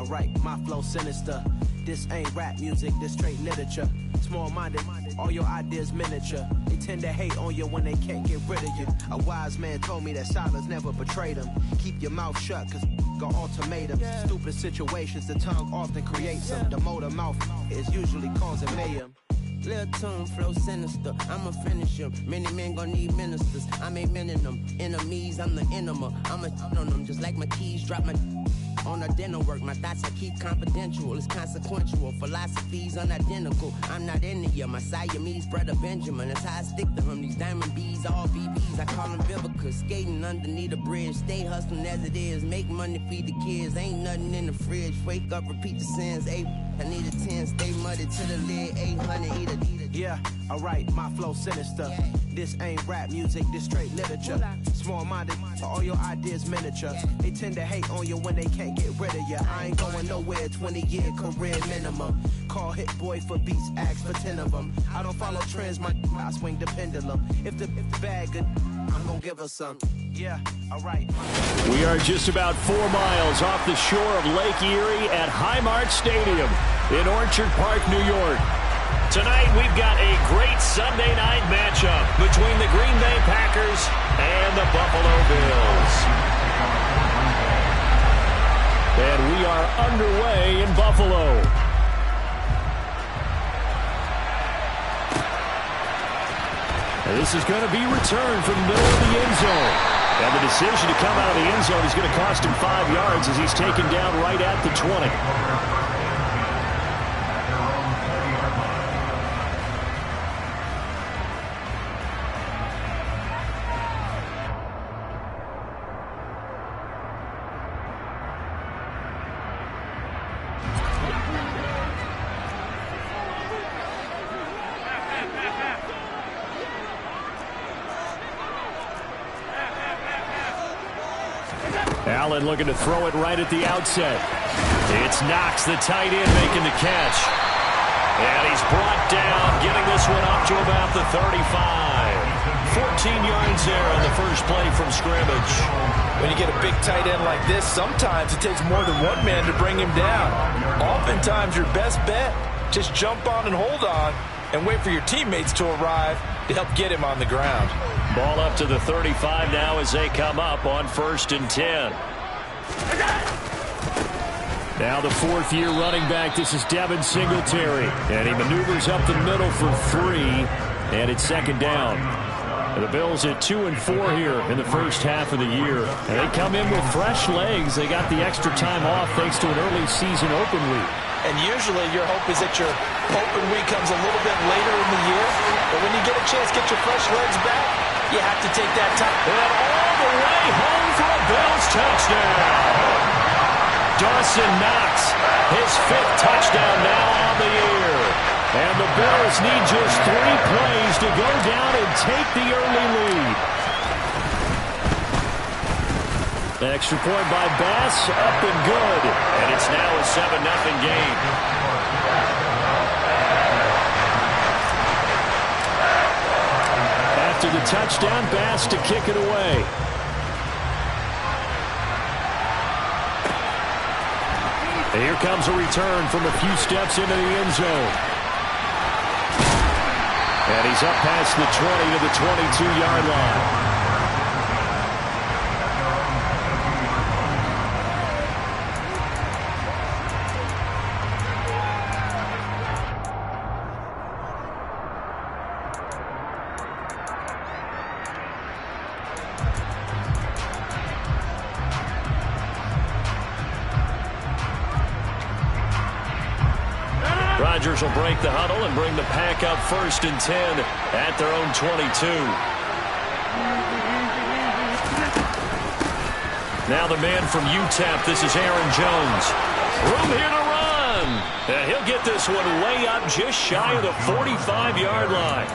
Alright, my flow sinister. This ain't rap music, this straight literature. Small-minded, all your ideas miniature. They tend to hate on you when they can't get rid of you. A wise man told me that silence never betrayed him. Keep your mouth shut, cause got ultimatums. Stupid situations, the tongue often creates them. The motor mouth is usually causing mayhem. Lil' tune, flow sinister, I'ma finish him. Many men gon' need ministers, I'm a men in them. Enemies, I'm the enema, I'ma on them. Just like my keys, drop my on a dental work. My thoughts I keep confidential, it's consequential. Philosophies unidentical, I'm not into you. My Siamese brother Benjamin, that's how I stick to him. These diamond bees, all BBs, I call them Vivica. Skating underneath a bridge, stay hustling as it is. Make money, feed the kids, ain't nothing in the fridge. Wake up, repeat the sins, I need a 10, stay muddy to the lid, 800, eat a. Yeah, alright, my flow sinister. This ain't rap music, this straight literature. Small-minded, all your ideas miniature. They tend to hate on you when they can't get rid of you. I ain't going nowhere, 20-year career minimum. Call Hit Boy for beats, ask for 10 of them. I don't follow trends, I swing the pendulum. If the bag good, I'm gonna give her some. Yeah, alright. We are just about 4 miles off the shore of Lake Erie at Highmark Stadium in Orchard Park, New York. Tonight, we've got a great Sunday night matchup between the Green Bay Packers and the Buffalo Bills. And we are underway in Buffalo. And this is going to be returned from the middle of the end zone. And the decision to come out of the end zone is going to cost him 5 yards as he's taken down right at the 20. Allen looking to throw it right at the outset. It's Knox, the tight end, making the catch. And he's brought down, getting this one up to about the 35. 14 yards there on the first play from scrimmage. When you get a big tight end like this, sometimes it takes more than one man to bring him down. Oftentimes, your best bet, just jump on and hold on and wait for your teammates to arrive to help get him on the ground. Ball up to the 35 now as they come up on 1st and 10. Now the 4th-year running back, this is Devin Singletary. And he maneuvers up the middle for 3, and it's 2nd down. And the Bills at 2 and 4 here in the first half of the year. And they come in with fresh legs. They got the extra time off thanks to an early season open week. And usually your hope is that your open week comes a little bit later in the year. But when you get a chance to get your fresh legs back, you have to take that time. And all the way home for a Bills touchdown. Dawson Knox, his 5th touchdown now on the year. And the Bills need just 3 plays to go down and take the early lead. The extra point by Bass, up and good. And it's now a 7-0 game. After the touchdown, Bass to kick it away. And here comes a return from a few steps into the end zone. And he's up past the 20 to the 22-yard line. Rodgers will break the huddle and bring the pack up 1st and 10 at their own 22. Now the man from UTEP, this is Aaron Jones. Room here to run. And he'll get this one way up just shy of the 45-yard line.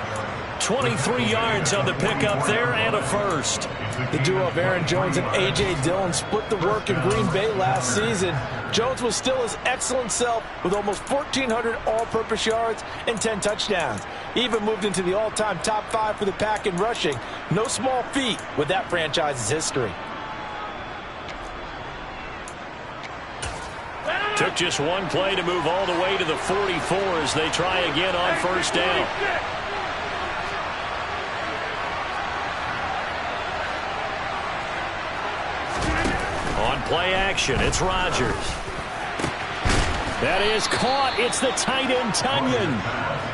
23 yards on the pickup there and a first. The duo of Aaron Jones and A.J. Dillon split the work in Green Bay last season. Jones was still his excellent self with almost 1,400 all-purpose yards and 10 touchdowns. He even moved into the all-time top 5 for the Pack in rushing. No small feat with that franchise's history. Took just one play to move all the way to the 44 as they try again on first down. On play action, it's Rodgers. That is caught. It's the tight end, Tonyan.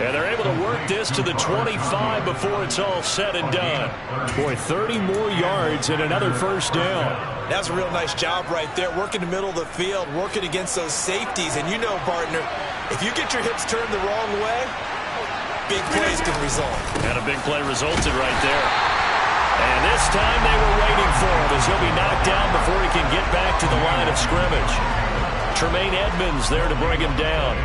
And they're able to work this to the 25 before it's all said and done. Boy, 30 more yards and another first down. That's a real nice job right there, working the middle of the field, working against those safeties. And you know, partner, if you get your hips turned the wrong way, big plays can result. And a big play resulted right there. And this time they were waiting for him as he'll be knocked down before he can get back to the line of scrimmage. Tremaine Edmonds there to bring him down.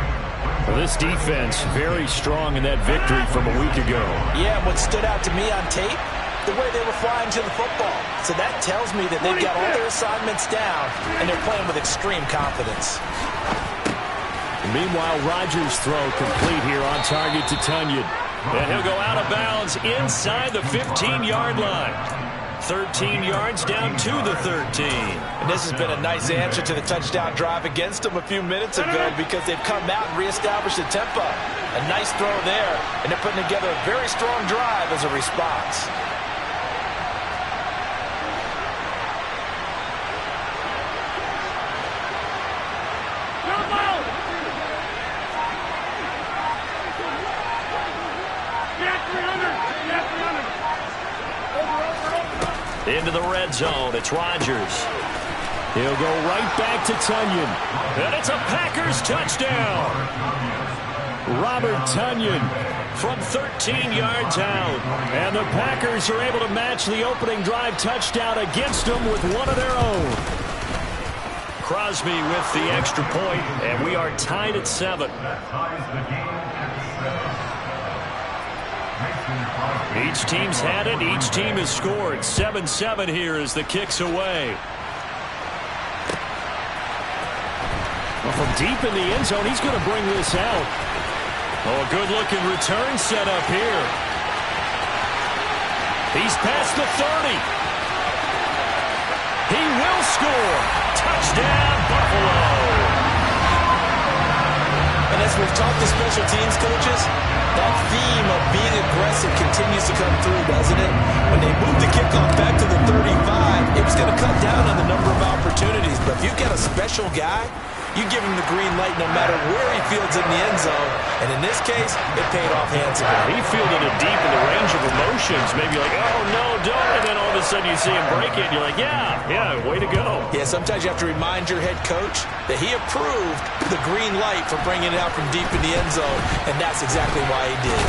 Well, this defense very strong in that victory from a week ago. Yeah, what stood out to me on tape, the way they were flying to the football. So that tells me that they've got all their assignments down and they're playing with extreme confidence. Meanwhile, Rodgers' throw complete here on target to Tonyan. And he'll go out of bounds inside the 15-yard line. 13 yards down to the 13. And this has been a nice answer to the touchdown drive against them a few minutes ago because they've come out and reestablished the tempo. A nice throw there, and they're putting together a very strong drive as a response. Into the red zone, it's Rodgers. He'll go right back to Tonyan. And it's a Packers touchdown. Robert Tonyan from 13 yards out. And the Packers are able to match the opening drive touchdown against them with one of their own. Crosby with the extra point, and we are tied at 7. Each team's had it. Each team has scored. 7-7 here as the kick's away. Well, from deep in the end zone, he's going to bring this out. Oh, a good-looking return set up here. He's past the 30. He will score. Touchdown, Buffalo. And as we've talked to special teams coaches, that theme of being aggressive continues to come through, doesn't it? When they moved the kickoff back to the 35, it was going to cut down on the number of opportunities. But if you've got a special guy, you give him the green light no matter where he fields in the end zone. And in this case, it paid off handsomely. He fielded it deep in the range of emotions. Maybe like, oh, no, don't. And then all of a sudden you see him break it. And you're like, yeah, way to go. Yeah, sometimes you have to remind your head coach that he approved the green light for bringing it out from deep in the end zone. And that's exactly why he did.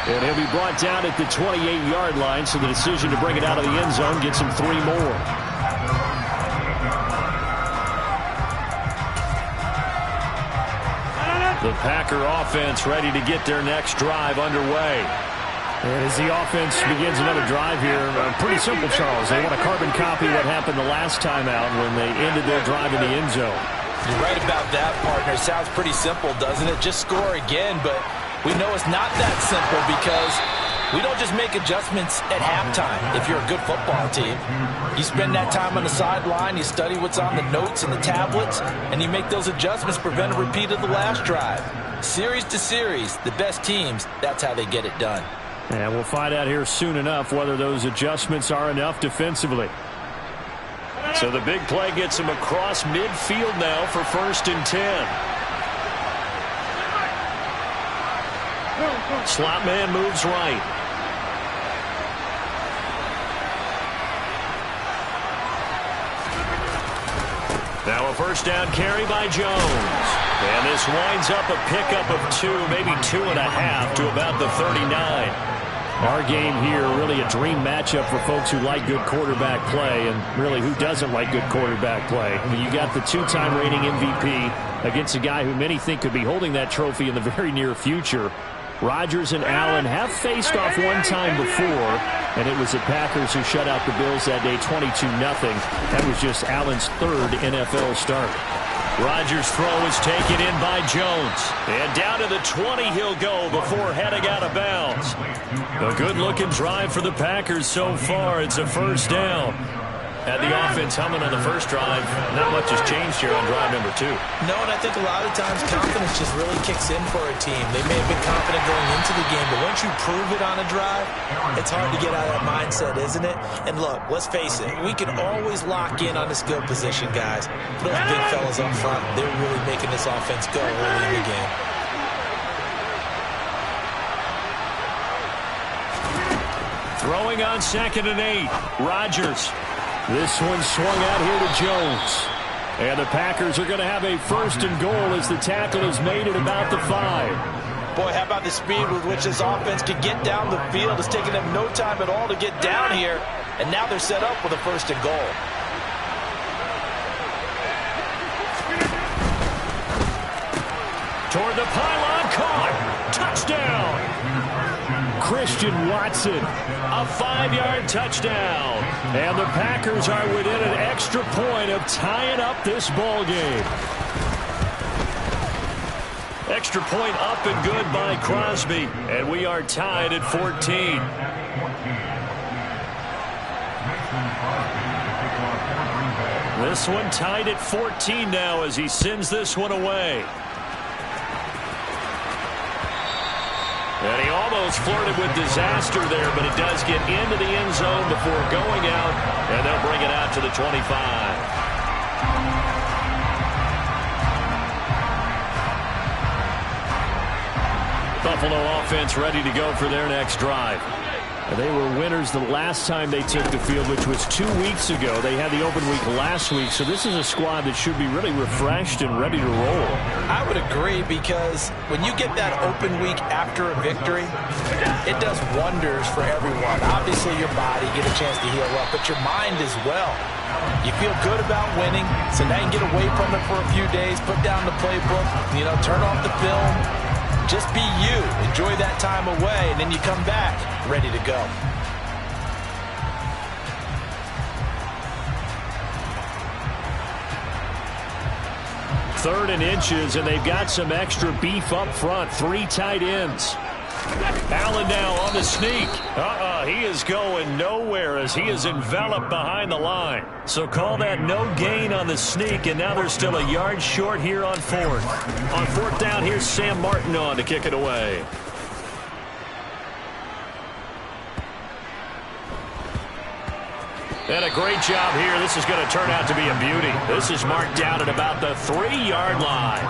And he'll be brought down at the 28-yard line. So the decision to bring it out of the end zone gets him 3 more. The Packer offense ready to get their next drive underway. And as the offense begins another drive here, pretty simple, Charles. They want to carbon copy what happened the last time out when they ended their drive in the end zone. You're right about that, partner. Sounds pretty simple, doesn't it? Just score again, but we know it's not that simple because we don't just make adjustments at halftime if you're a good football team. You spend that time on the sideline, you study what's on the notes and the tablets, and you make those adjustments to prevent a repeat of the last drive. Series to series, the best teams, that's how they get it done. And we'll find out here soon enough whether those adjustments are enough defensively. So the big play gets him across midfield now for 1st and 10. Slot man moves right. Now a first down carry by Jones. And this winds up a pickup of 2, maybe 2.5 to about the 39. Our game here, really a dream matchup for folks who like good quarterback play, and really who doesn't like good quarterback play. I mean, you got the 2-time reigning MVP against a guy who many think could be holding that trophy in the very near future. Rodgers and Allen have faced off one time before, and it was the Packers who shut out the Bills that day 22-0. That was just Allen's 3rd NFL start. Rodgers' throw is taken in by Jones. And down to the 20 he'll go before heading out of bounds. A good-looking drive for the Packers so far. It's a first down. Had the offense humming on the first drive. Not much has changed here on drive number 2. No, and I think a lot of times confidence just really kicks in for a team. They may have been confident going into the game, but once you prove it on a drive, it's hard to get out of that mindset, isn't it? And look, let's face it, we can always lock in on the skill position, guys. Those big fellas up front, they're really making this offense go early in the game. Throwing on 2nd and 8. Rodgers. This one swung out here to Jones. And the Packers are going to have a 1st and goal as the tackle is made at about the 5. Boy, how about the speed with which this offense can get down the field? It's taken them no time at all to get down here. And now they're set up with a 1st and goal. Toward the pylon, caught. Touchdown. Christian Watson, a 5-yard touchdown. And the Packers are within an extra point of tying up this ball game. Extra point up and good by Crosby. And we are tied at 14. This one tied at 14 now as he sends this one away. And he almost flirted with disaster there, but it does get into the end zone before going out, and they'll bring it out to the 25. Buffalo offense ready to go for their next drive. They were winners the last time they took the field, which was 2 weeks ago. They had the open week last week, so this is a squad that should be really refreshed and ready to roll. I would agree, because when you get that open week after a victory, it does wonders for everyone. Obviously, your body, get a chance to heal up, but your mind as well. You feel good about winning, so now you get away from it for a few days, put down the playbook, turn off the film. Just be you. Enjoy that time away, and then you come back ready to go. Third and inches, and they've got some extra beef up front. 3 tight ends. Allen now on the sneak. He is going nowhere as he is enveloped behind the line. So call that no gain on the sneak, and now they're still a yard short here on 4th. On 4th down, here's Sam Martin on to kick it away. And a great job here. This is going to turn out to be a beauty. This is marked down at about the 3-yard line.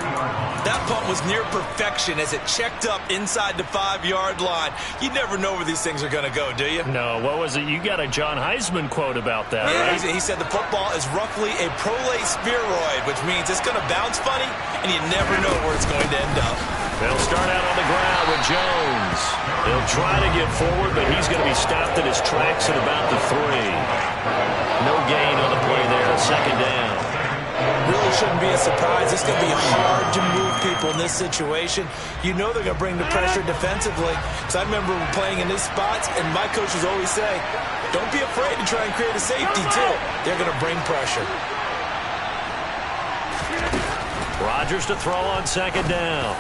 That punt was near perfection as it checked up inside the 5-yard line. You never know where these things are going to go, do you? No, what was it? You got a John Heisman quote about that, yeah, right? He said the football is roughly a prolate spheroid, which means it's going to bounce funny, and you never know where it's going to end up. They'll start out on the ground with Jones. He'll try to get forward, but he's going to be stopped in his tracks at about the 3. No gain on the play there, 2nd down. Really shouldn't be a surprise. It's going to be hard to move people in this situation. You know they're going to bring the pressure defensively. Because I remember playing in these spots, and my coaches always say, don't be afraid to try and create a safety, too. They're going to bring pressure. Rodgers to throw on 2nd down.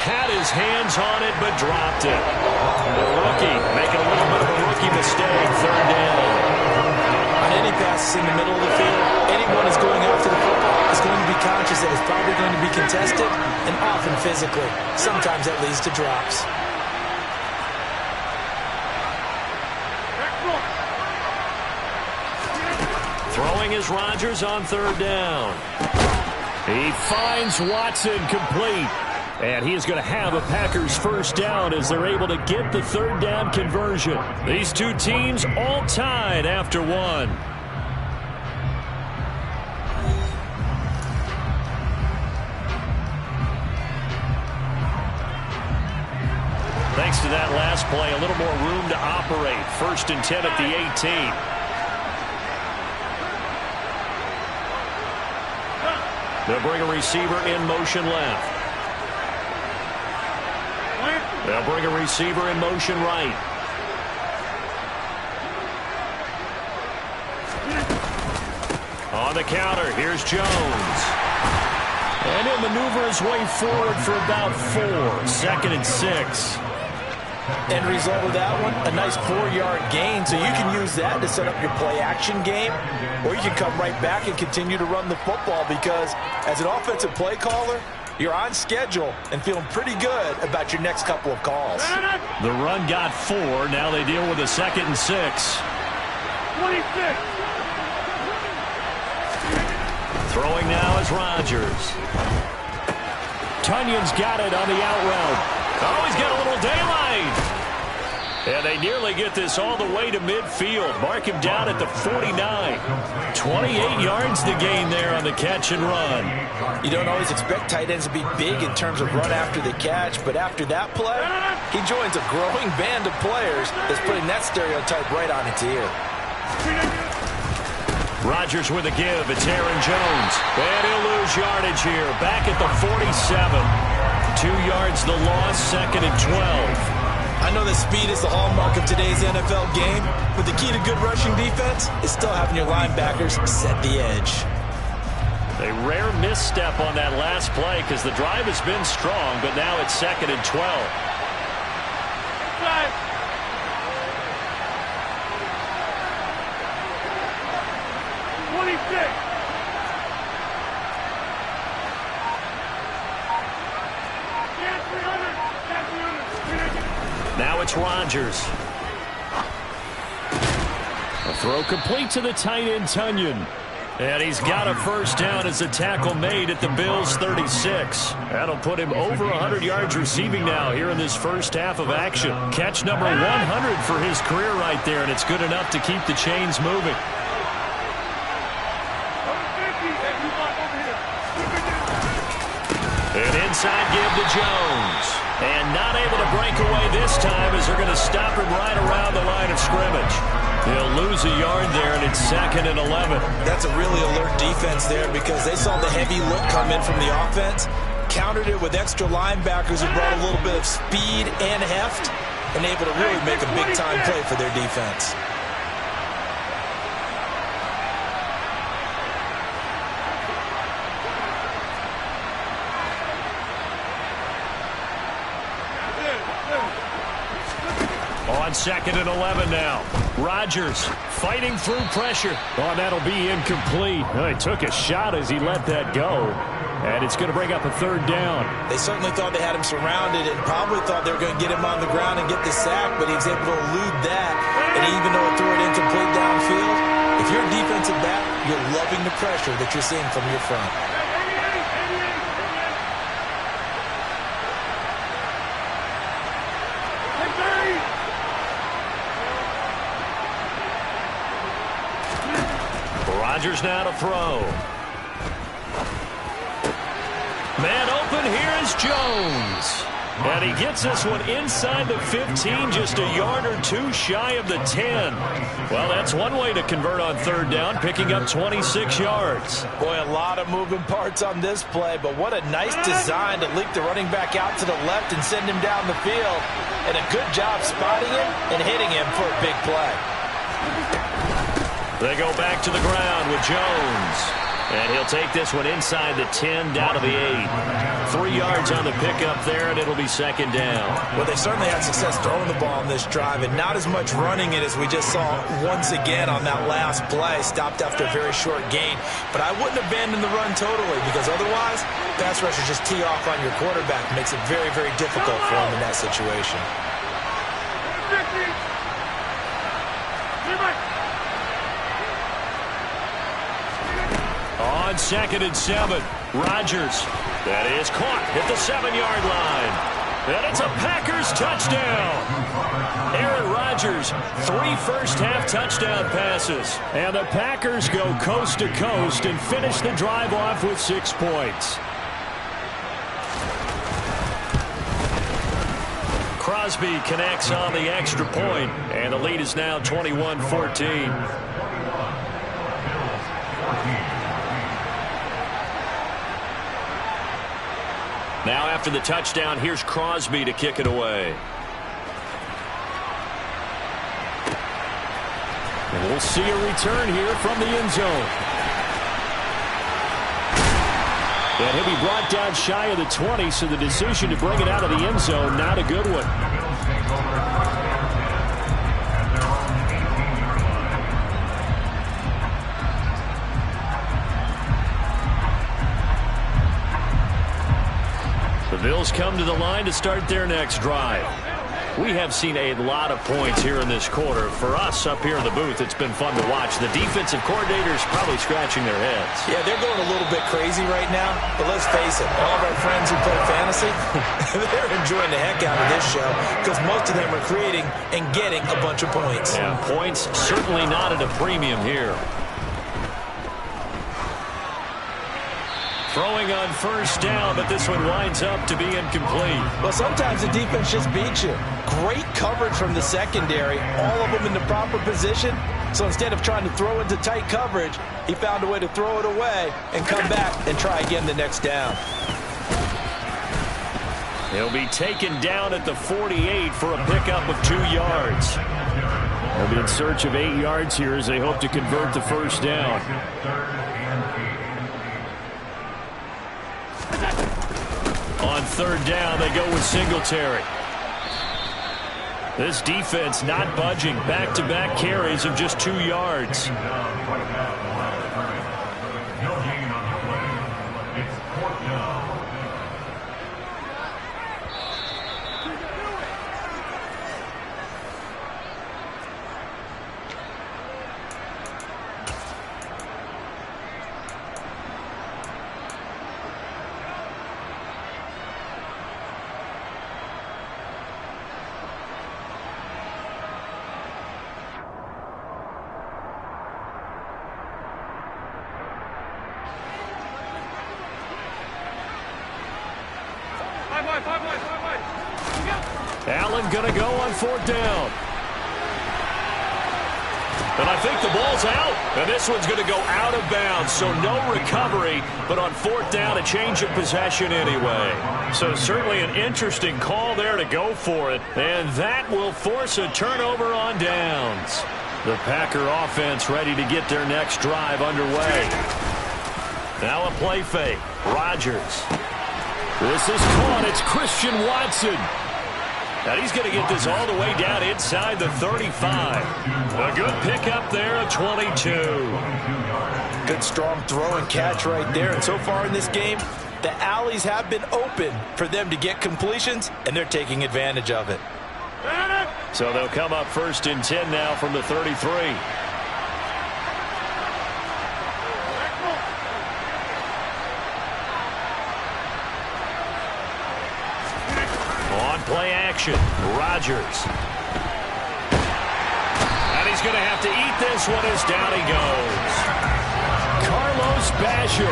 Had his hands on it, but dropped it. The rookie making a little bit of a rookie mistake. 3rd down. On any passes in the middle of the field, anyone is going after the football is going to be conscious that it's probably going to be contested, and often physically. Sometimes that leads to drops. Throwing is Rodgers on 3rd down. He finds Watson complete. And he is going to have a Packers 1st down as they're able to get the 3rd down conversion. These two teams all tied after 1. Thanks to that last play, a little more room to operate. 1st and 10 at the 18. They'll bring a receiver in motion left. They'll bring a receiver in motion right. On the counter, here's Jones. And he'll maneuver his way forward for about 4. 2nd and 6. End result of that one, a nice 4-yard gain, so you can use that to set up your play-action game, or you can come right back and continue to run the football because as an offensive play caller, you're on schedule and feeling pretty good about your next couple of calls. The run got 4. Now they deal with a 2nd and 6. 26. Throwing now is Rodgers. Tunyon's got it on the out route. Oh, he's got a little daylight. And they nearly get this all the way to midfield. Mark him down at the 49. 28 yards to gain there on the catch and run. You don't always expect tight ends to be big in terms of run after the catch, but after that play, he joins a growing band of players that's putting that stereotype right on its ear. Rodgers with a give. It's Aaron Jones. And he'll lose yardage here. Back at the 47. 2 yards the loss, 2nd and 12. I know that speed is the hallmark of today's NFL game, but the key to good rushing defense is still having your linebackers set the edge. A rare misstep on that last play because the drive has been strong, but now it's 2nd and 12. Five. 26. Now it's Rodgers. A throw complete to the tight end, Tunyon. And he's got a first down as a tackle made at the Bills' 36. That'll put him over 100 yards receiving now here in this first half of action. Catch number 100 for his career right there, and it's good enough to keep the chains moving. An inside give to Jones. And not able to break away this time as they're going to stop him right around the line of scrimmage. He'll lose a yard there, and it's 2nd and 11. That's a really alert defense there because they saw the heavy look come in from the offense, countered it with extra linebackers who brought a little bit of speed and heft, and able to really make a big-time play for their defense. On 2nd and 11 now. Rodgers fighting through pressure. Oh, that'll be incomplete. Oh, he took a shot as he let that go. And it's going to bring up a 3rd down. They certainly thought they had him surrounded and probably thought they were going to get him on the ground and get the sack, but he was able to elude that. And even though it threw it incomplete downfield, if you're a defensive back, you're loving the pressure that you're seeing from your front. Rodgers now to throw. Man open, here is Jones. And he gets this one inside the 15, just a yard or 2 shy of the 10. Well, that's one way to convert on 3rd down, picking up 26 yards. Boy, a lot of moving parts on this play, but what a nice design to leak the running back out to the left and send him down the field. And a good job spotting him and hitting him for a big play. They go back to the ground with Jones. And he'll take this one inside the 10, down to the 8. 3 yards on the pickup there, and it'll be 2nd down. Well, they certainly had success throwing the ball on this drive, and not as much running it as we just saw once again on that last play. Stopped after a very short gain. But I wouldn't abandon the run totally, because otherwise, pass rushers just tee off on your quarterback. Makes it very, very difficult for him in that situation. On 2nd and 7, Rodgers. That is caught at the 7-yard line. And it's a Packers touchdown. Aaron Rodgers, 3 first-half touchdown passes. And the Packers go coast to coast and finish the drive off with 6 points. Crosby connects on the extra point, and the lead is now 21-14. Now after the touchdown, here's Crosby to kick it away. And we'll see a return here from the end zone. And he'll be brought down shy of the 20, so the decision to bring it out of the end zone, not a good one. The Bills come to the line to start their next drive. We have seen a lot of points here in this quarter. For us up here in the booth, it's been fun to watch. The defensive coordinators probably scratching their heads. Yeah, they're going a little bit crazy right now, but let's face it, all of our friends who play fantasy, they're enjoying the heck out of this show because most of them are creating and getting a bunch of points. And points certainly not at a premium here. Throwing on first down, but this one winds up to be incomplete. Well, sometimes the defense just beats you. Great coverage from the secondary, all of them in the proper position. So instead of trying to throw into tight coverage, he found a way to throw it away and come back and try again the next down. He'll be taken down at the 48 for a pickup of 2 yards. They'll be in search of 8 yards here as they hope to convert the first down. On third down, they go with Singletary. This defense not budging. Back-to-back carries of just 2 yards. Allen going to go on fourth down. And I think the ball's out. And this one's going to go out of bounds. So no recovery, but on fourth down, a change of possession anyway. So certainly an interesting call there to go for it. And that will force a turnover on downs. The Packer offense ready to get their next drive underway. Now a play fake. Rodgers. This is caught. It's Christian Watson. And he's going to get this all the way down inside the 35. A good pickup there of 22. Good strong throw and catch right there. And so far in this game, the alleys have been open for them to get completions, and they're taking advantage of it. So they'll come up first and 10 now from the 33. Play action. Rodgers. And he's going to have to eat this one as down he goes. Carlos Basham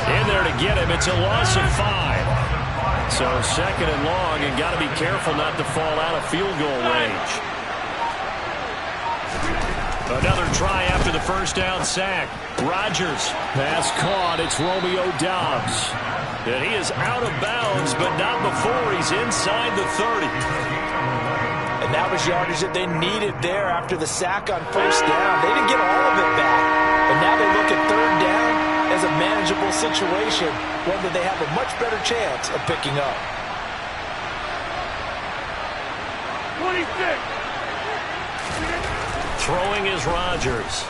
in there to get him. It's a loss of 5. So second and long, and got to be careful not to fall out of field goal range. Another try after the first down sack. Rodgers. Pass caught. It's Romeo Doubs. And he is out of bounds, but not before he's inside the 30. And that was yardage that they needed there after the sack on first down. They didn't get all of it back, but now they look at third down as a manageable situation, one that they have a much better chance of picking up. 26. Throwing is Rodgers.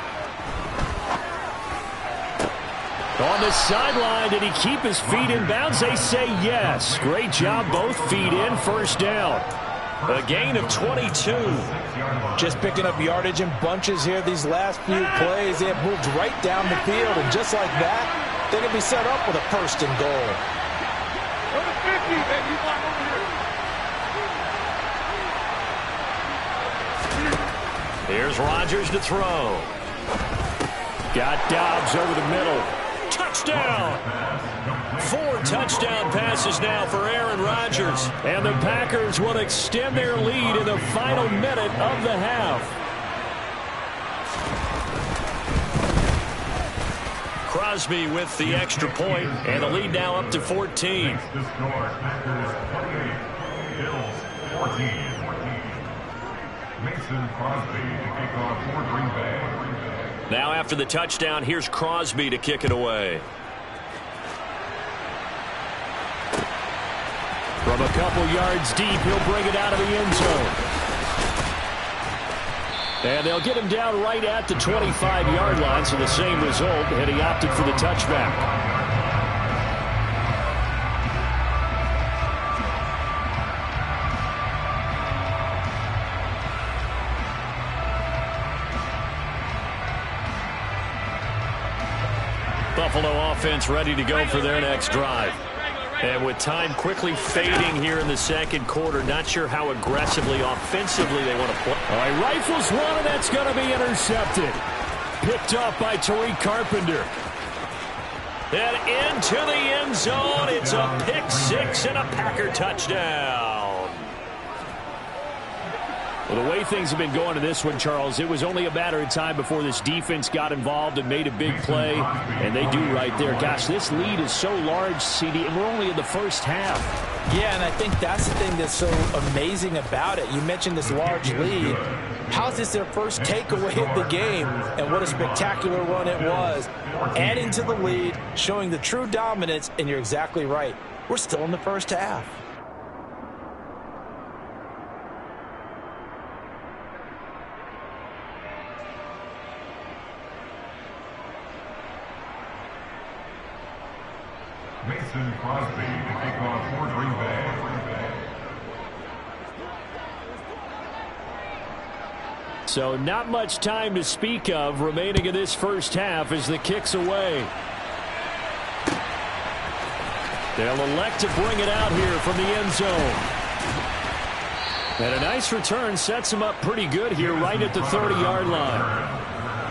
On the sideline, did he keep his feet in bounds? They say yes. Great job, both feet in, first down. A gain of 22. Just picking up yardage in bunches here these last few plays. They have moved right down the field, and just like that, they're going to be set up with a first and goal. Here's Rodgers to throw. Got Doubs over the middle. Touchdown! 4 touchdown passes now for Aaron Rodgers. And the Packers will extend their lead in the final minute of the half. Crosby with the extra point, and the lead now up to 14. Now after the touchdown, here's Crosby to kick it away. From a couple yards deep, he'll bring it out of the end zone. And they'll get him down right at the 25-yard line, so the same result, and he opted for the touchback. Buffalo offense ready to go for their next drive. And with time quickly fading here in the second quarter, not sure how aggressively, offensively they want to play. All right, rifles one, and that's going to be intercepted. Picked off by Tariq Carpenter. And into the end zone. It's a pick six and a Packer touchdown. Well, the way things have been going to this one, Charles, it was only a matter of time before this defense got involved and made a big play, and they do right there. Gosh, this lead is so large, CD, and we're only in the first half. Yeah, and I think that's the thing that's so amazing about it. You mentioned this large lead. How is this their first takeaway of the game? And what a spectacular run it was. Adding to the lead, showing the true dominance, and you're exactly right. We're still in the first half. Mason Crosby to take on for Green Bay. So not much time to speak of remaining in this first half as the kick's away. They'll elect to bring it out here from the end zone. And a nice return sets them up pretty good here right at the 30-yard line.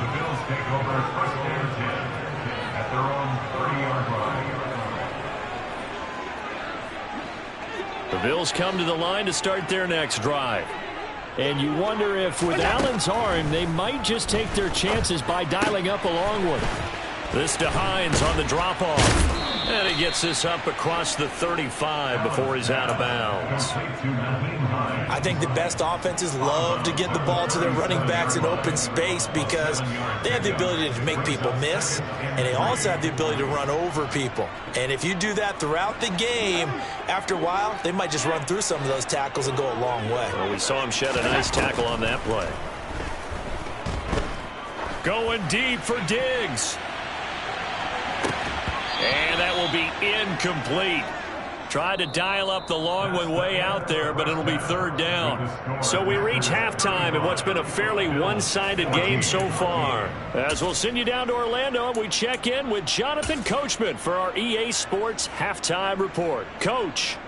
The Bills take over first and 10 at their own 30-yard line. The Bills come to the line to start their next drive. And you wonder if with Allen's arm, they might just take their chances by dialing up a long one. This to Hines on the drop-off. And he gets this up across the 35 before he's out of bounds. I think the best offenses love to get the ball to their running backs in open space because they have the ability to make people miss, and they also have the ability to run over people. And if you do that throughout the game, after a while, they might just run through some of those tackles and go a long way. Well, we saw him shed a nice tackle on that play. Going deep for Diggs. And that will be incomplete. Tried to dial up the long one way out there, but it'll be third down. So we reach halftime in what's been a fairly one-sided game so far. As we'll send you down to Orlando, and we check in with Jonathan Coachman for our EA Sports Halftime Report. Coach.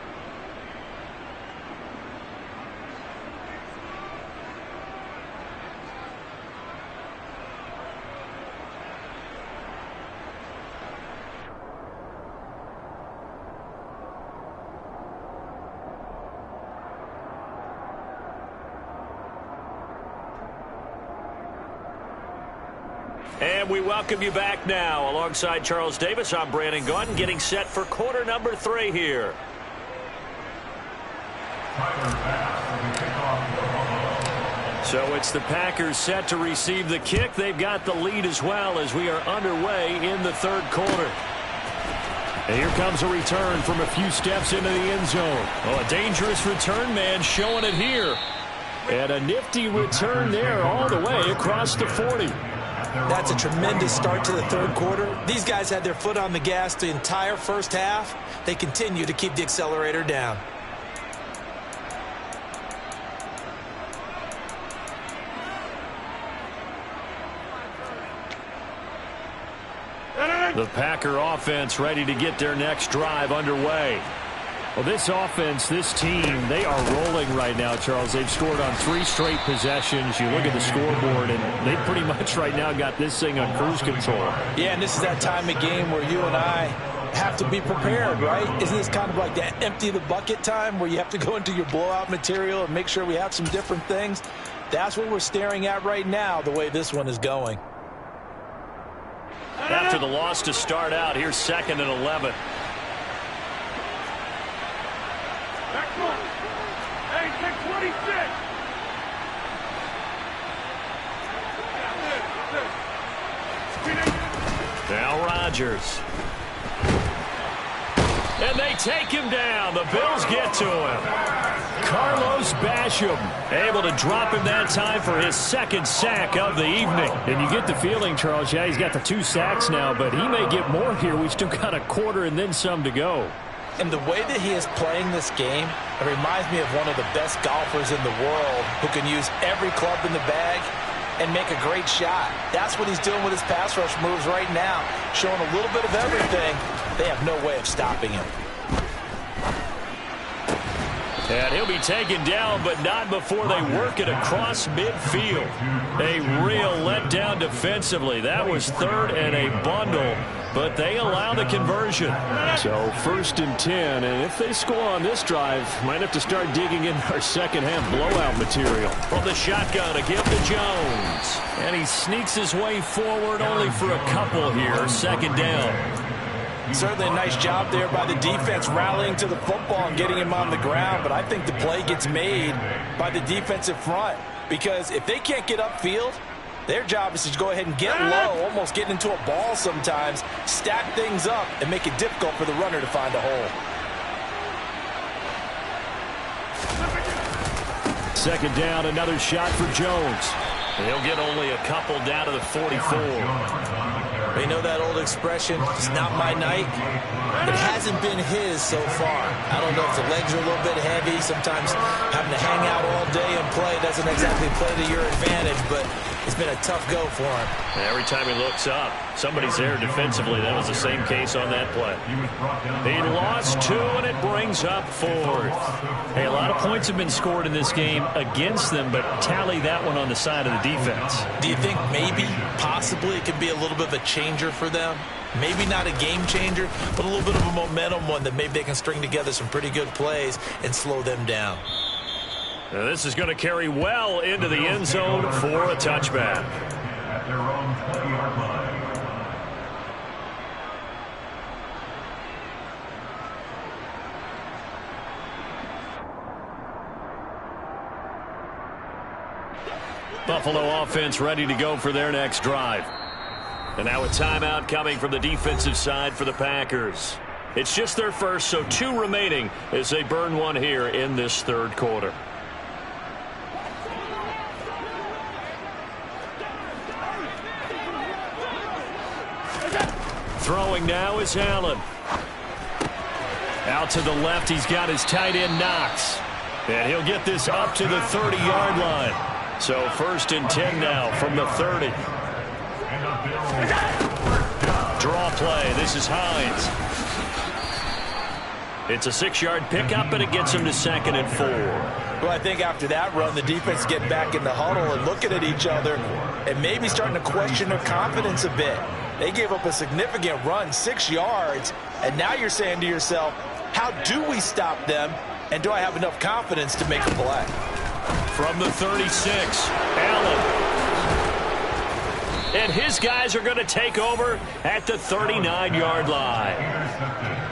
And we welcome you back now. Alongside Charles Davis, I'm Brandon Gunn, getting set for quarter number 3 here. So it's the Packers set to receive the kick. They've got the lead as well as we are underway in the third quarter. And here comes a return from a few steps into the end zone. Oh, a dangerous return man showing it here. And a nifty return there all the way across the 40. That's a tremendous start to the third quarter. These guys had their foot on the gas the entire first half. They continue to keep the accelerator down. The Packer offense ready to get their next drive underway. Well, this offense, this team, they are rolling right now, Charles. They've scored on 3 straight possessions. You look at the scoreboard, and they pretty much right now got this thing on cruise control. Yeah, and this is that time of game where you and I have to be prepared, right? Isn't this kind of like that empty the bucket time where you have to go into your blowout material and make sure we have some different things? That's what we're staring at right now, the way this one is going. After the loss to start out, here's 2nd and 11. Hey, 626. Now Rodgers. And they take him down. The Bills get to him. Carlos Basham able to drop him that time for his second sack of the evening. And you get the feeling, Charles, yeah, he's got the 2 sacks now, but he may get more here. We've still got a quarter and then some to go. And the way that he is playing this game, it reminds me of one of the best golfers in the world who can use every club in the bag and make a great shot. That's what he's doing with his pass rush moves right now, showing a little bit of everything. They have no way of stopping him. And he'll be taken down, but not before they work it across midfield. A real letdown defensively. That was 3rd and a bundle, but they allow the conversion. So 1st and 10, and if they score on this drive, might have to start digging in our second-half blowout material. From the shotgun, a give to Jones. And he sneaks his way forward only for a couple here. 2nd down. Certainly a nice job there by the defense rallying to the football and getting him on the ground, but I think the play gets made by the defensive front because if they can't get upfield, their job is to go ahead and get low, almost get into a ball sometimes, stack things up, and make it difficult for the runner to find a hole. 2nd down, another shot for Jones. He'll get only a couple down to the 44. They know that old expression, it's not my night. It hasn't been his so far. I don't know if the legs are a little bit heavy. Sometimes having to hang out all day and play doesn't exactly play to your advantage, but it's been a tough go for him. And every time he looks up, somebody's there defensively. That was the same case on that play. He lost 2, and it brings up 4th. Hey, a lot of points have been scored in this game against them, but tally that one on the side of the defense. Do you think maybe, possibly, it could be a little bit of a changer for them? Maybe not a game changer, but a little bit of a momentum one that maybe they can string together some pretty good plays and slow them down. Now this is going to carry well into the end zone for a touchback. At their own 20-yard line. Buffalo offense ready to go for their next drive. And now a timeout coming from the defensive side for the Packers. It's just their first, so 2 remaining as they burn one here in this 3rd quarter. Throwing now is Allen. Out to the left, he's got his tight end Knox. And he'll get this up to the 30-yard line. So 1st and 10 now from the 30. Draw play. This is Hines. It's a 6-yard pickup, and it gets him to 2nd and 4. Well, I think after that run, the defense get back in the huddle and looking at each other and maybe starting to question their confidence a bit. They gave up a significant run, 6 yards, and now you're saying to yourself, how do we stop them, and do I have enough confidence to make a play? From the 36, Allen. And his guys are going to take over at the 39-yard line.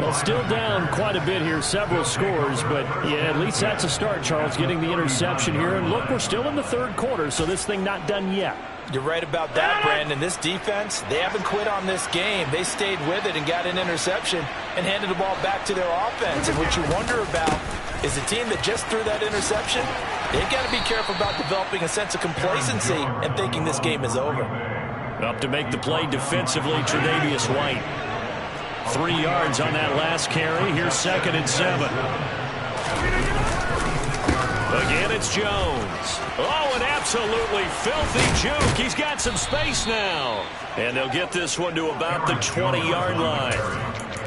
Well, still down quite a bit here, several scores, but yeah, at least that's a start, Charles, getting the interception here. And look, we're still in the 3rd quarter, so this thing not done yet. You're right about that, Brandon. This defense, they haven't quit on this game. They stayed with it and got an interception and handed the ball back to their offense. And what you wonder about is the team that just threw that interception, they've got to be careful about developing a sense of complacency and thinking this game is over. Up to make the play defensively, Tre'Davious White. 3 yards on that last carry. Here's 2nd and 7. Again, it's Jones. Oh, an absolutely filthy juke. He's got some space now. And they'll get this one to about the 20-yard line.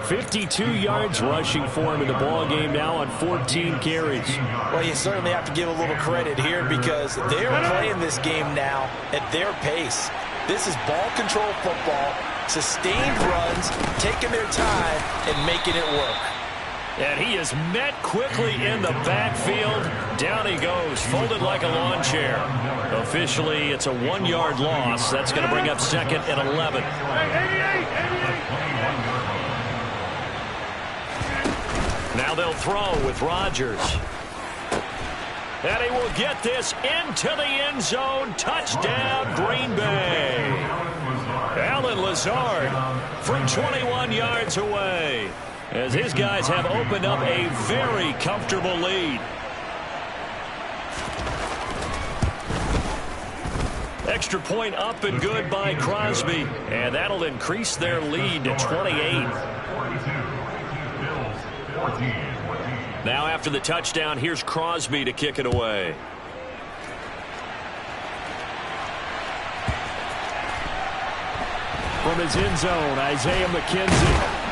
52 yards rushing for him in the ball game now on 14 carries. Well, you certainly have to give a little credit here because they're playing this game now at their pace. This is ball control football, sustained runs, taking their time and making it work. And he is met quickly in the backfield. Down he goes, folded like a lawn chair. Officially, it's a 1-yard loss. That's going to bring up 2nd and 11. Now they'll throw with Rodgers. And he will get this into the end zone. Touchdown, Green Bay. Allen Lazard from 21 yards away. as his guys have opened up a very comfortable lead. Extra point up and good by Crosby, and that'll increase their lead to 28. Now after the touchdown, here's Crosby to kick it away. From his end zone, Isaiah McKenzie.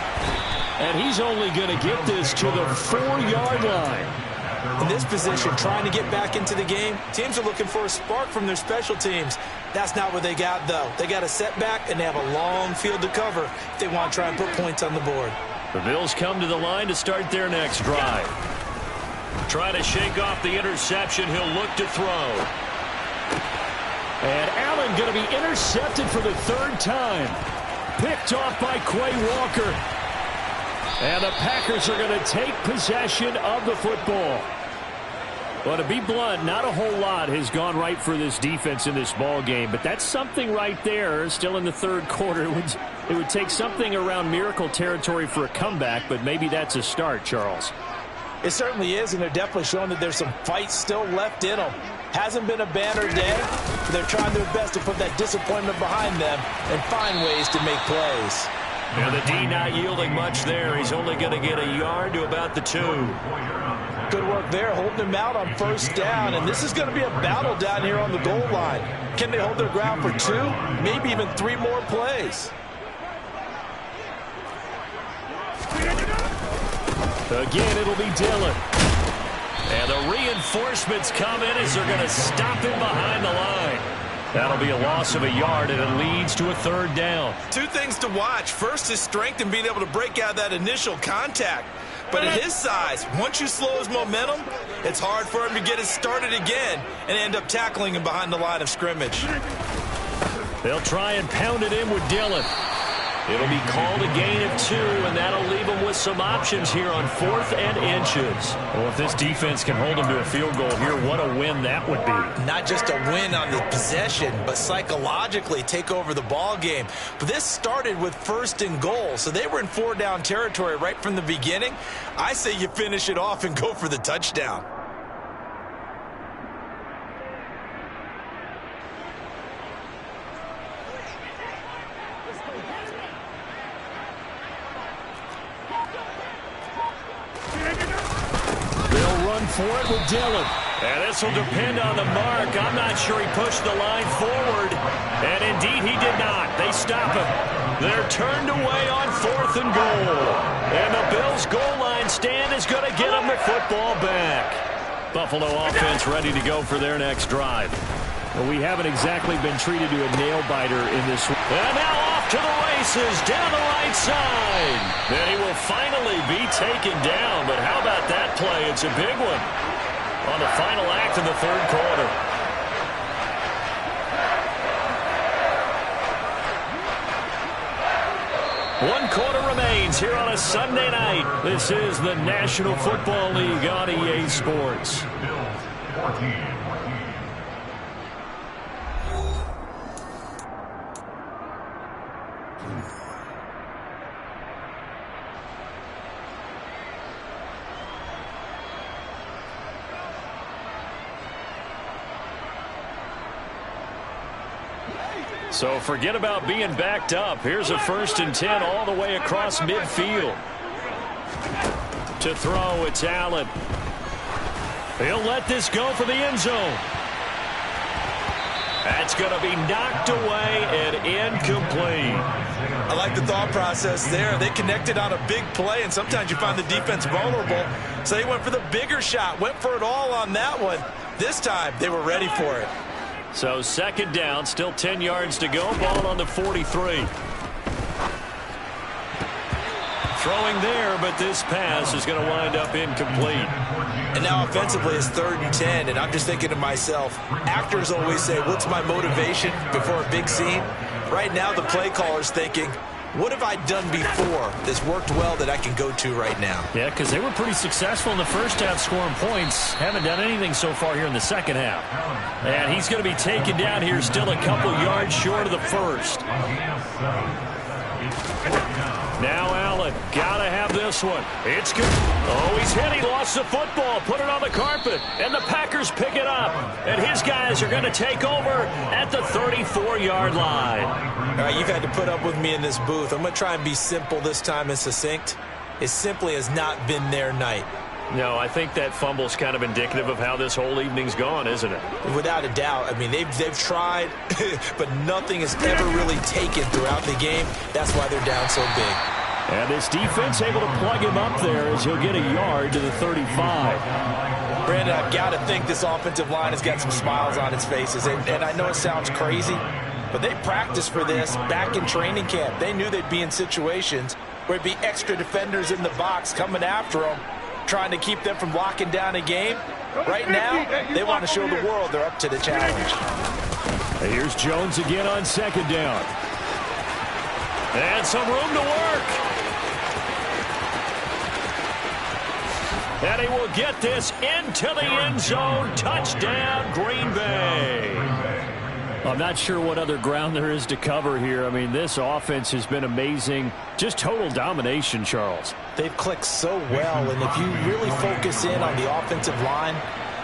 And he's only going to get this to the 4-yard line. In this position, trying to get back into the game, teams are looking for a spark from their special teams. That's not what they got, though. They got a setback, and they have a long field to cover if they want to try and put points on the board. The Bills come to the line to start their next drive. Trying to shake off the interception. He'll look to throw. And Allen going to be intercepted for the 3rd time. Picked off by Quay Walker. And the Packers are going to take possession of the football. Well, to be blunt, not a whole lot has gone right for this defense in this ball game, but that's something right there. Still in the 3rd quarter, it would take something around miracle territory for a comeback, but maybe that's a start, Charles. It certainly is, and they're definitely showing that there's some fight still left in them. Hasn't been a banner day, but they're trying their best to put that disappointment behind them and find ways to make plays. And the D not yielding much there. He's only going to get a yard to about the 2. Good work there, holding him out on 1st down. And this is going to be a battle down here on the goal line. Can they hold their ground for 2, maybe even 3 more plays? Again, it'll be Dillon. And the reinforcements come in as they're going to stop him behind the line. That'll be a loss of a yard, and it leads to a 3rd down. 2 things to watch. First, his strength in being able to break out that initial contact. But at his size, once you slow his momentum, it's hard for him to get it started again and end up tackling him behind the line of scrimmage. They'll try and pound it in with Dillon. It'll be called a gain of 2, and that'll leave them with some options here on 4th and inches. Well, if this defense can hold them to a field goal here, what a win that would be. Not just a win on the possession, but psychologically take over the ball game. But this started with 1st and goal, so they were in 4-down territory right from the beginning. I say you finish it off and go for the touchdown. For it with Dillon. And this will depend on the mark. I'm not sure he pushed the line forward. And indeed he did not. They stop him. They're turned away on 4th and goal. And the Bills' goal line stand is going to get them the football back. Buffalo offense ready to go for their next drive. Well, we haven't exactly been treated to a nail-biter in this one. And now off to the races down the right side. And he will finally be taken down. But how about that play? It's a big one on the final act of the 3rd quarter. One quarter remains here on a Sunday night. This is the National Football League on EA Sports. Bills 14. So forget about being backed up. Here's a 1st and 10 all the way across midfield. To throw, it's Allen. He'll let this go for the end zone. That's going to be knocked away and incomplete. I like the thought process there. They connected on a big play, and sometimes you find the defense vulnerable. So they went for the bigger shot, went for it all on that one. This time, they were ready for it. So 2nd down, still 10 yards to go. Ball on the 43. Throwing there, but this pass is going to wind up incomplete. And now offensively it's 3rd and 10, and I'm just thinking to myself, actors always say, what's my motivation before a big scene? Right now the play caller's thinking, what have I done before that's worked well that I can go to right now? Yeah, because they were pretty successful in the 1st half scoring points. Haven't done anything so far here in the 2nd half. And he's going to be taken down here still a couple yards short of the 1st. Now Allen, gotta have this one. It's good. Oh, he's hit. He lost the football. Put it on the carpet. And the Packers pick it up. And his guys are going to take over at the 34-yard line. All right, you've had to put up with me in this booth. I'm going to try and be simple this time and succinct. It simply has not been their night. No, I think that fumble's kind of indicative of how this whole evening's gone, isn't it? Without a doubt. I mean, they've tried, but nothing has ever really taken throughout the game. That's why they're down so big. And this defense able to plug him up there as he'll get a yard to the 35. Brandon, I've got to think this offensive line has got some smiles on its faces. And I know it sounds crazy, but they practiced for this back in training camp. They knew they'd be in situations where it'd be extra defenders in the box coming after them, trying to keep them from locking down a game. Right now, they want to show the world they're up to the challenge. And here's Jones again on second down. And some room to work. And he will get this into the end zone. Touchdown, Green Bay. I'm not sure what other ground there is to cover here. I mean, this offense has been amazing. Just total domination, Charles. They've clicked so well, and if you really focus in on the offensive line,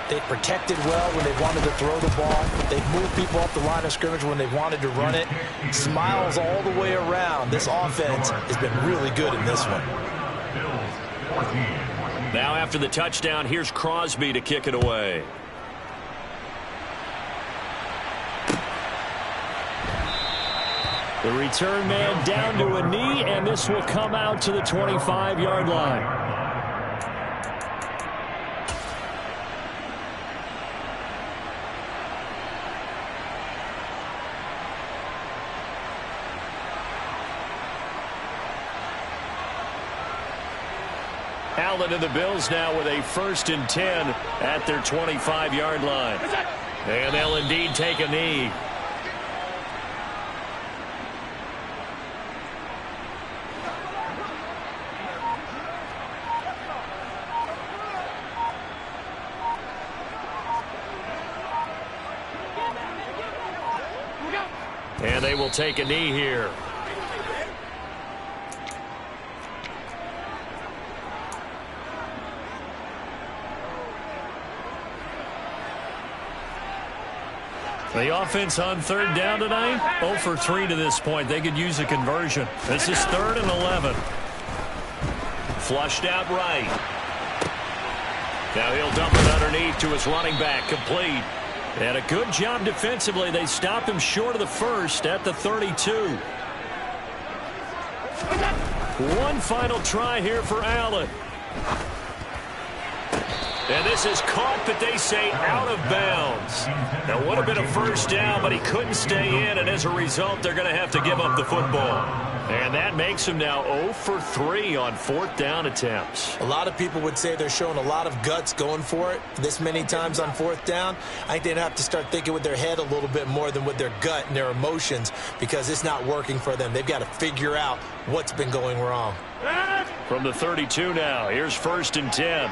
they've protected well when they wanted to throw the ball. They've moved people off the line of scrimmage when they've wanted to run it. Smiles all the way around. This offense has been really good in this one. Now after the touchdown, here's Crosby to kick it away. The return man down to a knee, and this will come out to the 25-yard line. Allen and the Bills now with a 1st and 10 at their 25-yard line. And they'll indeed take a knee. And they will take a knee here. The offense on 3rd down tonight, 0 for 3 to this point. They could use a conversion. This is 3rd and 11. Flushed out right. Now he'll dump it underneath to his running back, complete. And a good job defensively. They stop him short of the 1st at the 32. One final try here for Allen. And this is caught, but they say out of bounds. That would have been a 1st down, but he couldn't stay in, and as a result, they're going to have to give up the football. And that makes him now 0 for 3 on 4th down attempts. A lot of people would say they're showing a lot of guts going for it this many times on 4th down. I think they'd have to start thinking with their head a little bit more than with their gut and their emotions, because it's not working for them. They've got to figure out what's been going wrong. From the 32 now, here's 1st and 10.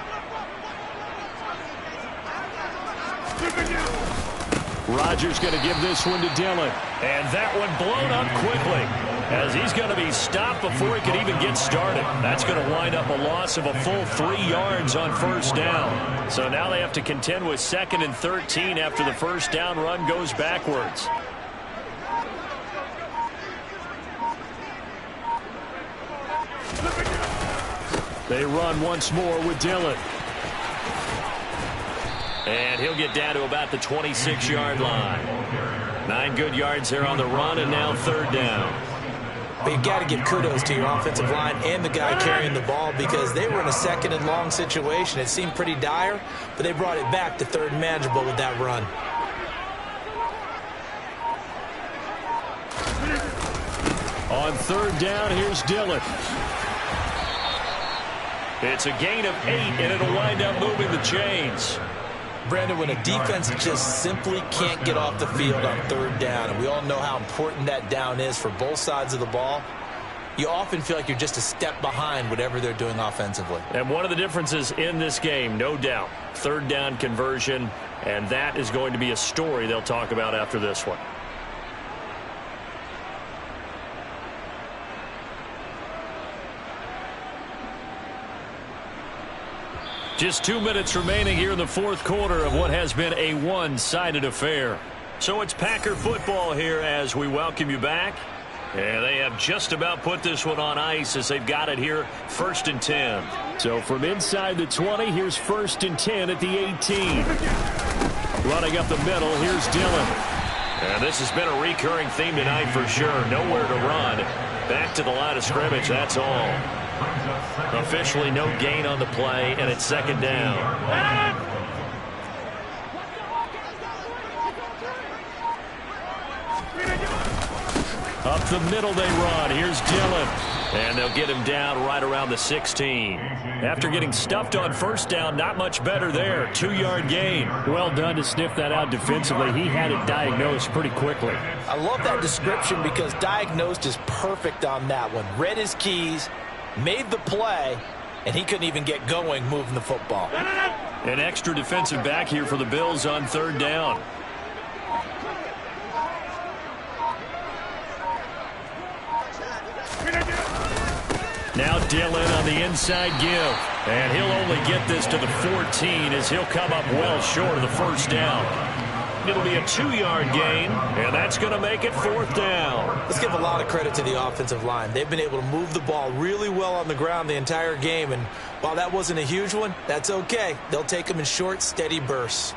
Rodgers going to give this one to Dillon. And that one blown up quickly, as he's going to be stopped before he can even get started. That's going to wind up a loss of a full 3 yards on 1st down. So now they have to contend with 2nd and 13 after the 1st down run goes backwards. They run once more with Dillon. And he'll get down to about the 26-yard line. 9 good yards there on the run, and now 3rd down. But you've got to give kudos to your offensive line and the guy carrying the ball, because they were in a 2nd and long situation. It seemed pretty dire, but they brought it back to 3rd and manageable with that run. On 3rd down, here's Dillon. It's a gain of 8, and it'll wind up moving the chains. Brandon, when a defense just simply can't get off the field on 3rd down, and we all know how important that down is for both sides of the ball, you often feel like you're just a step behind whatever they're doing offensively. And one of the differences in this game, no doubt, 3rd down conversion, and that is going to be a story they'll talk about after this one. Just 2 minutes remaining here in the fourth quarter of what has been a one-sided affair. So it's Packer football here as we welcome you back. And they have just about put this one on ice as they've got it here, 1st and 10. So from inside the 20, here's 1st and 10 at the 18. Running up the middle, here's Dillon. And this has been a recurring theme tonight for sure. Nowhere to run. Back to the line of scrimmage, that's all. Officially no gain on the play, and it's 2nd down. Up the middle they run. Here's Dillon. And they'll get him down right around the 16. After getting stuffed on 1st down, not much better there. 2-yard gain. Well done to sniff that out defensively. He had it diagnosed pretty quickly. I love that description because diagnosed is perfect on that one. Read his keys, made the play, and he couldn't even get going moving the football. An extra defensive back here for the Bills on 3rd down. Now Dillon on the inside give. And he'll only get this to the 14 as he'll come up well short of the 1st down. It'll be a 2-yard gain, and that's going to make it 4th down. Let's give a lot of credit to the offensive line. They've been able to move the ball really well on the ground the entire game, and while that wasn't a huge one, that's okay. They'll take them in short, steady bursts.